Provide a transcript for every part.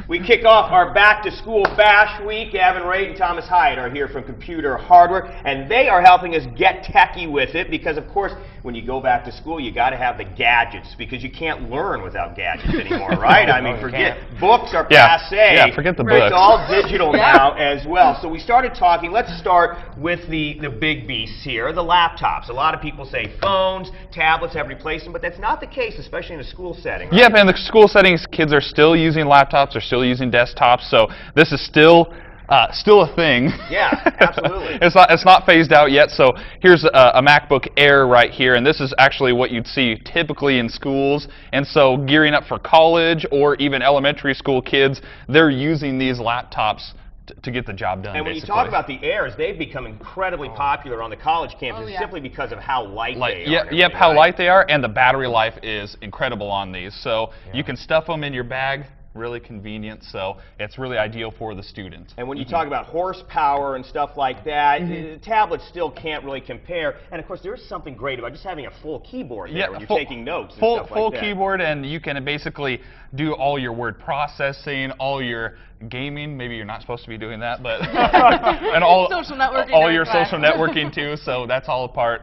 We kick off our back-to-school bash week. Gavin Raitt and Thomas Hiatt are here from Computer Hardware, and they are helping us get techie with it because, of course, when you go back to school, you got to have the gadgets because you can't learn without gadgets anymore, right? I mean, forget books are passé. Yeah, forget the books. It's all digital now as well. So we started talking. Let's start with the big beasts here, the laptops. A lot of people say phones, tablets have replaced them, but that's not the case, especially in a school setting. Right? Yep, and the school settings, kids are still using laptops, they're still using desktops, so this is still a thing. Yeah, absolutely. It's not phased out yet. So here's a MacBook Air right here, and this is actually what you'd see typically in schools. And so gearing up for college or even elementary school kids, they're using these laptops to get the job done. And when you talk about the Airs, they've become incredibly popular on the college campuses simply because of how light they are. Yep, how light they are, and the battery life is incredible on these. So you can stuff them in your bag. Really convenient, so it's really ideal for the student. And when you talk about horsepower and stuff like that, tablets still can't really compare. And of course, there is something great about just having a full keyboard there when you're taking notes and stuff like that. Full keyboard, and you can basically do all your word processing, all your gaming. Maybe you're not supposed to be doing that, but and all your social networking too. So that's all a part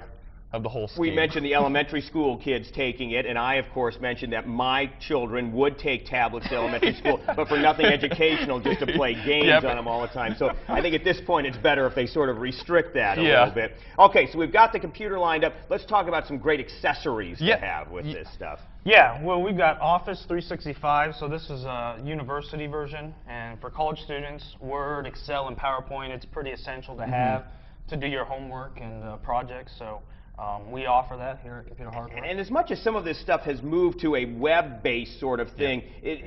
of the whole scheme. We mentioned the elementary school kids taking it, and I, of course, mentioned that my children would take tablets to elementary school, but for nothing educational, just to play games on them all the time. So I think at this point it's better if they sort of restrict that a little bit. Okay, so we've got the computer lined up. Let's talk about some great accessories to have with this stuff. Yeah, well, we've got Office 365, so this is a university version, and for college students, Word, Excel, and PowerPoint, it's pretty essential to have to do your homework and projects. So we offer that here at Computer Hardware. And as much as some of this stuff has moved to a web-based sort of thing,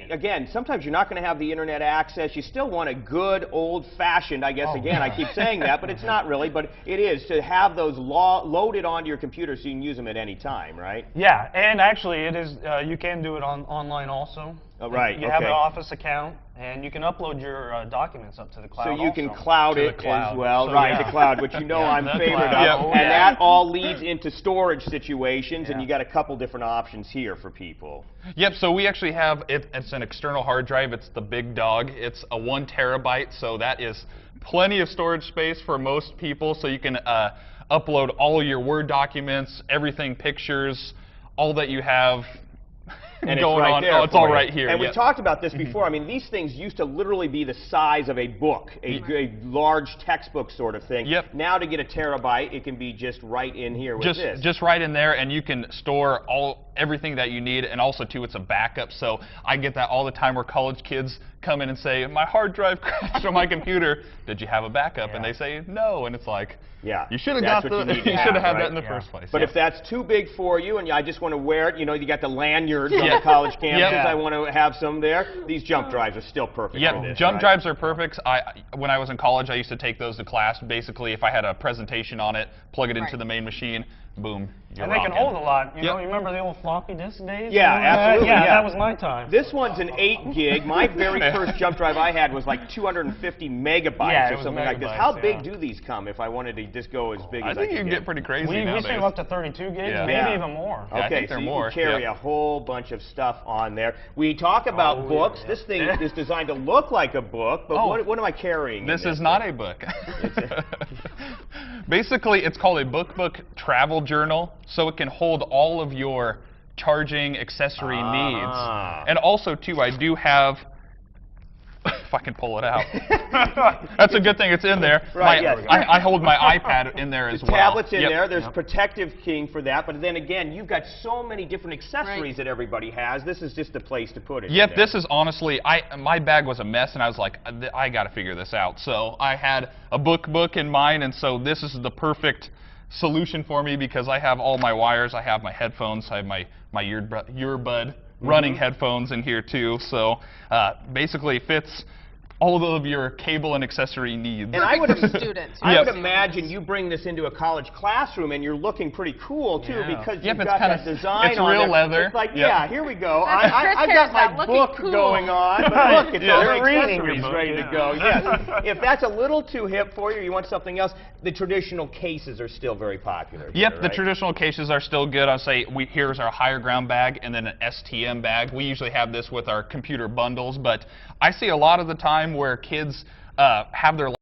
again, sometimes you're not going to have the internet access. You still want a good, old-fashioned, I guess, again, I keep saying that, but it's not really, but it is, to have those loaded onto your computer so you can use them at any time, right? Yeah, and actually it is, you can do it online also. Oh, right, You have an Office account, and you can upload your documents up to the cloud. So you can cloud it as well, the cloud, which you know I'm favorite of. And that all leads into storage situations, and you got a couple different options here for people. Yep, so we actually have, it's an external hard drive, it's the big dog. It's a 1 terabyte, so that is plenty of storage space for most people, so you can upload all your Word documents, everything, pictures, all that you have. And going on. There it's all right here. And we talked about this before. I mean, these things used to literally be the size of a book, a large textbook sort of thing. Yep. Now to get a terabyte, it can be just right in here with this. Just right in there, and you can store everything that you need, and also too, it's a backup. So I get that all the time where college kids come in and say, my hard drive crashed on my computer. Did you have a backup? And they say no, and it's like, you should have had that in the first place. But if that's too big for you, and I just want to wear it, you know, you got the lanyards on the college campus. I want to have some there. These jump drives are still perfect for this. Jump drives are perfect. When I was in college, I used to take those to class. Basically, if I had a presentation on it, plug it into the main machine, boom. And they can hold a lot. You know, you remember the old floppy disk days? Yeah, absolutely. Yeah, that was my time. This one's an 8 gig. My very first jump drive I had was like 250 megabytes or something like this. How big do these come if I wanted to just go as big as I think you can get pretty crazy nowadays. We save up to 32 gigs, maybe even more. Okay, I think they're so you more. can carry a whole bunch of stuff on there. We talk about books. This thing is designed to look like a book, but what am I carrying? This is not a book. Basically, it's called a book travel journal, so it can hold all of your charging accessory needs. And also, too, I do have, if I can pull it out. That's a good thing it's in there. I hold my iPad in there as well. Tablet's in there. There's protective keying for that. But then again, you've got so many different accessories that everybody has. This is just the place to put it. Yep, this is honestly, my bag was a mess, and I was like, I got to figure this out. So I had a book in mine, and so this is the perfect solution for me because I have all my wires. I have my headphones. I have my earbud running headphones in here too. So basically fits all of your cable and accessory needs. And I would, students. I would imagine you bring this into a college classroom and you're looking pretty cool too, because you've got that design it's on real there. leather. It's like, yeah, here we go. I've got my book going on, but look, it's all accessories ready to go. Yes. If that's a little too hip for you, you want something else, the traditional cases are still very popular. Yep, the traditional cases are still good. I'll say here's our higher ground bag and then an STM bag. We usually have this with our computer bundles, but I see a lot of the time where kids have their